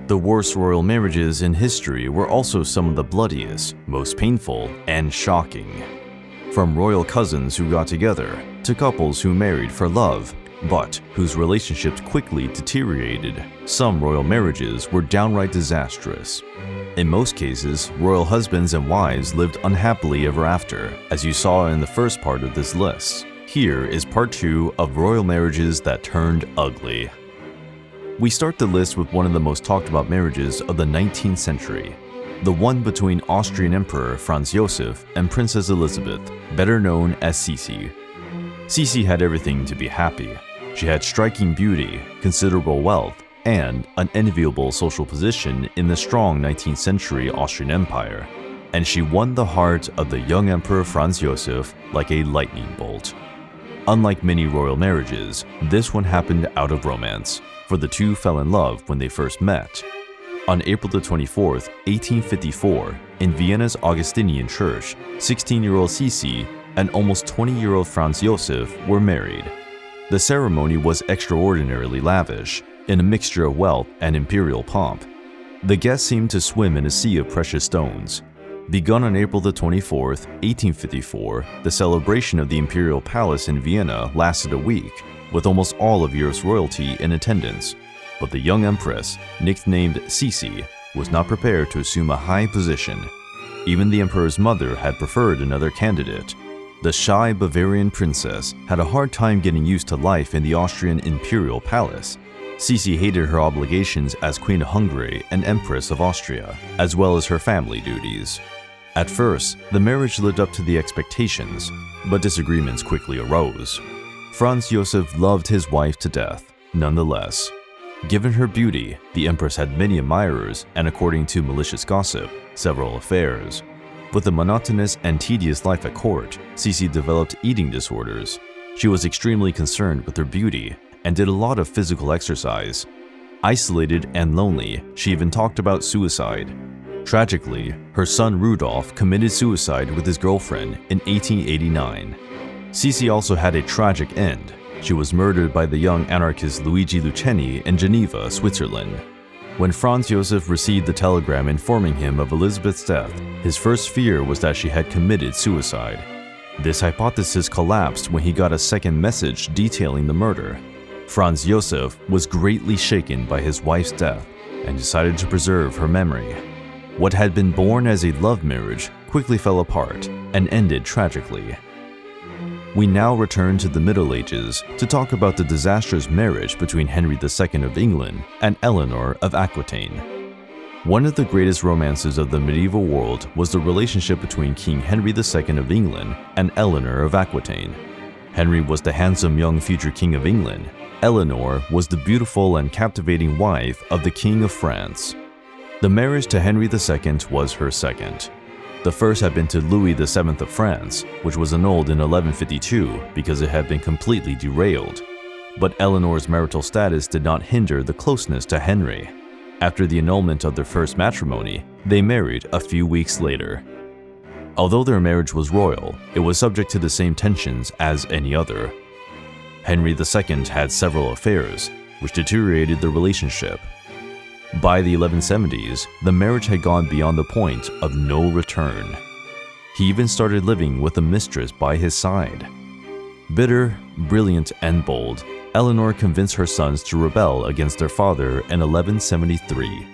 The worst royal marriages in history were also some of the bloodiest, most painful, and shocking. From royal cousins who got together, to couples who married for love, but whose relationships quickly deteriorated, some royal marriages were downright disastrous. In most cases, royal husbands and wives lived unhappily ever after, as you saw in the first part of this list. Here is part 2 of royal marriages that turned ugly. We start the list with one of the most talked about marriages of the 19th century, the one between Austrian Emperor Franz Josef and Princess Elizabeth, better known as Sisi. Sisi had everything to be happy. She had striking beauty, considerable wealth, and an enviable social position in the strong 19th century Austrian Empire, and she won the heart of the young Emperor Franz Josef like a lightning bolt. Unlike many royal marriages, this one happened out of romance, for the two fell in love when they first met. On April 24, 1854, in Vienna's Augustinian Church, 16-year-old Sisi and almost 20-year-old Franz Josef were married. The ceremony was extraordinarily lavish, in a mixture of wealth and imperial pomp. The guests seemed to swim in a sea of precious stones. Begun on April 24, 1854, the celebration of the imperial palace in Vienna lasted a week, with almost all of Europe's royalty in attendance. But the young empress, nicknamed Sisi, was not prepared to assume a high position. Even the emperor's mother had preferred another candidate. The shy Bavarian princess had a hard time getting used to life in the Austrian imperial palace. Sisi hated her obligations as Queen of Hungary and Empress of Austria, as well as her family duties. At first, the marriage lived up to the expectations, but disagreements quickly arose. Franz Josef loved his wife to death, nonetheless. Given her beauty, the empress had many admirers and, according to malicious gossip, several affairs. With a monotonous and tedious life at court, Sisi developed eating disorders. She was extremely concerned with her beauty and did a lot of physical exercise. Isolated and lonely, she even talked about suicide. Tragically, her son Rudolf committed suicide with his girlfriend in 1889. Sisi also had a tragic end. She was murdered by the young anarchist Luigi Lucchini in Geneva, Switzerland. When Franz Josef received the telegram informing him of Elizabeth's death, his first fear was that she had committed suicide. This hypothesis collapsed when he got a second message detailing the murder. Franz Josef was greatly shaken by his wife's death and decided to preserve her memory. What had been born as a love marriage quickly fell apart and ended tragically. We now return to the Middle Ages to talk about the disastrous marriage between Henry II of England and Eleanor of Aquitaine. One of the greatest romances of the medieval world was the relationship between King Henry II of England and Eleanor of Aquitaine. Henry was the handsome young future King of England. Eleanor was the beautiful and captivating wife of the King of France. The marriage to Henry II was her second. The first had been to Louis VII of France, which was annulled in 1152 because it had been completely derailed. But Eleanor's marital status did not hinder the closeness to Henry. After the annulment of their first matrimony, they married a few weeks later. Although their marriage was royal, it was subject to the same tensions as any other. Henry II had several affairs, which deteriorated the relationship. By the 1170s, the marriage had gone beyond the point of no return. He even started living with a mistress by his side. Bitter, brilliant, and bold, Eleanor convinced her sons to rebel against their father in 1173.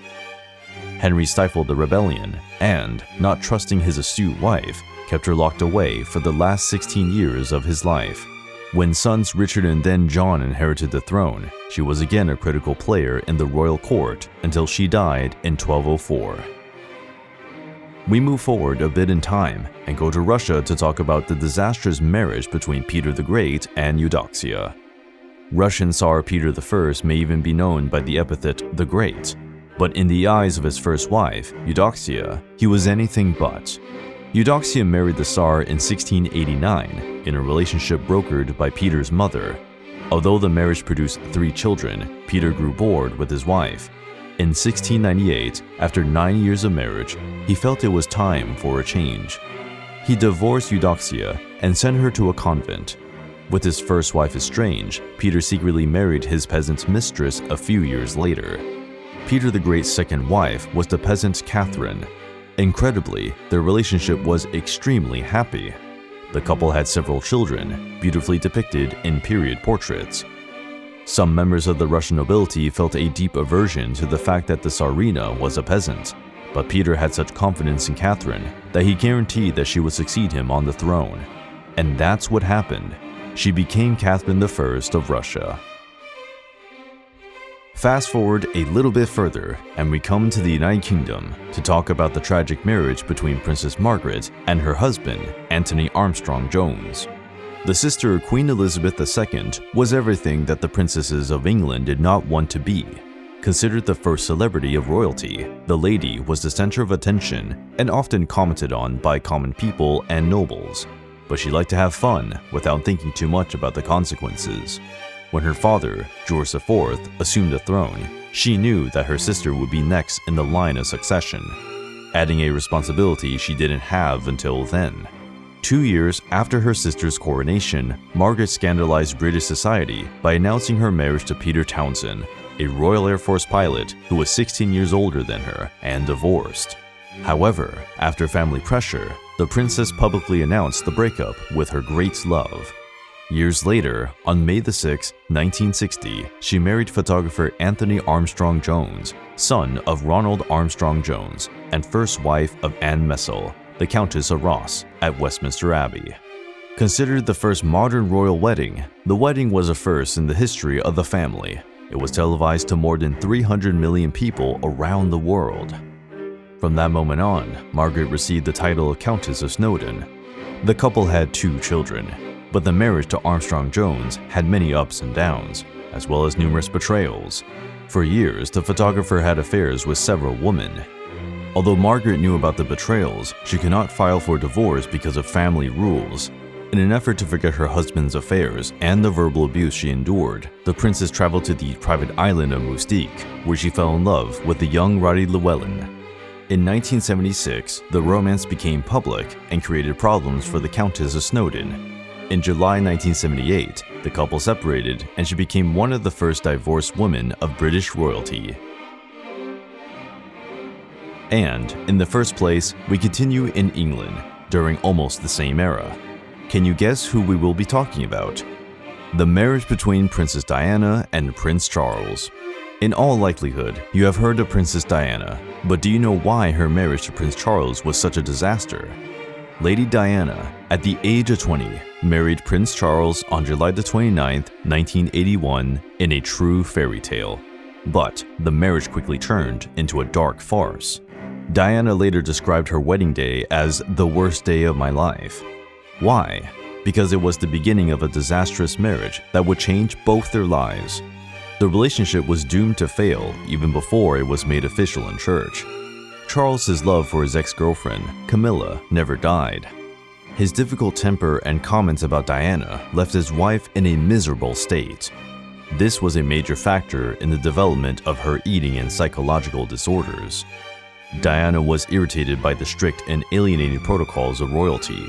Henry stifled the rebellion and, not trusting his astute wife, kept her locked away for the last 16 years of his life. When sons Richard and then John inherited the throne, she was again a critical player in the royal court until she died in 1204. We move forward a bit in time and go to Russia to talk about the disastrous marriage between Peter the Great and Eudoxia. Russian Tsar Peter I may even be known by the epithet the Great, but in the eyes of his first wife, Eudoxia, he was anything but. Eudoxia married the Tsar in 1689 in a relationship brokered by Peter's mother. Although the marriage produced 3 children, Peter grew bored with his wife. In 1698, after 9 years of marriage, he felt it was time for a change. He divorced Eudoxia and sent her to a convent. With his first wife estranged, Peter secretly married his peasant mistress a few years later. Peter the Great's second wife was the peasant Catherine. Incredibly, their relationship was extremely happy. The couple had several children, beautifully depicted in period portraits. Some members of the Russian nobility felt a deep aversion to the fact that the Tsarina was a peasant, but Peter had such confidence in Catherine that he guaranteed that she would succeed him on the throne. And that's what happened. She became Catherine I of Russia. Fast forward a little bit further, and we come to the United Kingdom to talk about the tragic marriage between Princess Margaret and her husband, Anthony Armstrong Jones. The sister of Queen Elizabeth II was everything that the princesses of England did not want to be. Considered the first celebrity of royalty, the lady was the center of attention and often commented on by common people and nobles. But she liked to have fun without thinking too much about the consequences. When her father, George IV, assumed the throne, she knew that her sister would be next in the line of succession, adding a responsibility she didn't have until then. 2 years after her sister's coronation, Margaret scandalized British society by announcing her marriage to Peter Townsend, a Royal Air Force pilot who was 16 years older than her and divorced. However, after family pressure, the princess publicly announced the breakup with her great love. Years later, on May 6, 1960, she married photographer Anthony Armstrong Jones, son of Ronald Armstrong Jones, and first wife of Anne Messel, the Countess of Ross, at Westminster Abbey. Considered the first modern royal wedding, the wedding was a first in the history of the family. It was televised to more than 300 million people around the world. From that moment on, Margaret received the title of Countess of Snowdon. The couple had 2 children, but the marriage to Armstrong Jones had many ups and downs, as well as numerous betrayals. For years, the photographer had affairs with several women. Although Margaret knew about the betrayals, she could not file for divorce because of family rules. In an effort to forget her husband's affairs and the verbal abuse she endured, the princess traveled to the private island of Moustique, where she fell in love with the young Roddy Llewellyn. In 1976, the romance became public and created problems for the Countess of Snowdon. In July 1978, the couple separated and she became one of the first divorced women of British royalty. And, in the first place, we continue in England, during almost the same era. Can you guess who we will be talking about? The marriage between Princess Diana and Prince Charles. In all likelihood, you have heard of Princess Diana, but do you know why her marriage to Prince Charles was such a disaster? Lady Diana, at the age of 20, married Prince Charles on July 29, 1981, in a true fairy tale. But the marriage quickly turned into a dark farce. Diana later described her wedding day as the worst day of my life. Why? Because it was the beginning of a disastrous marriage that would change both their lives. The relationship was doomed to fail even before it was made official in church. Charles's love for his ex-girlfriend, Camilla, never died. His difficult temper and comments about Diana left his wife in a miserable state. This was a major factor in the development of her eating and psychological disorders. Diana was irritated by the strict and alienating protocols of royalty.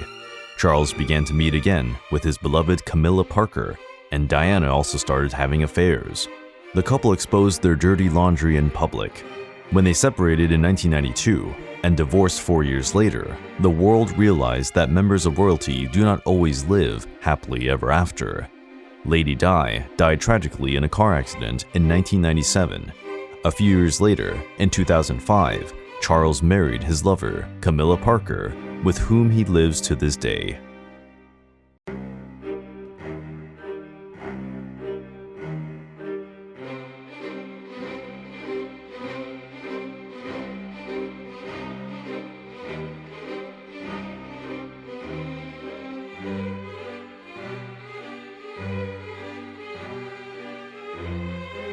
Charles began to meet again with his beloved Camilla Parker, and Diana also started having affairs. The couple exposed their dirty laundry in public. When they separated in 1992 and divorced 4 years later, the world realized that members of royalty do not always live happily ever after. Lady Di died tragically in a car accident in 1997. A few years later, in 2005, Charles married his lover, Camilla Parker, with whom he lives to this day.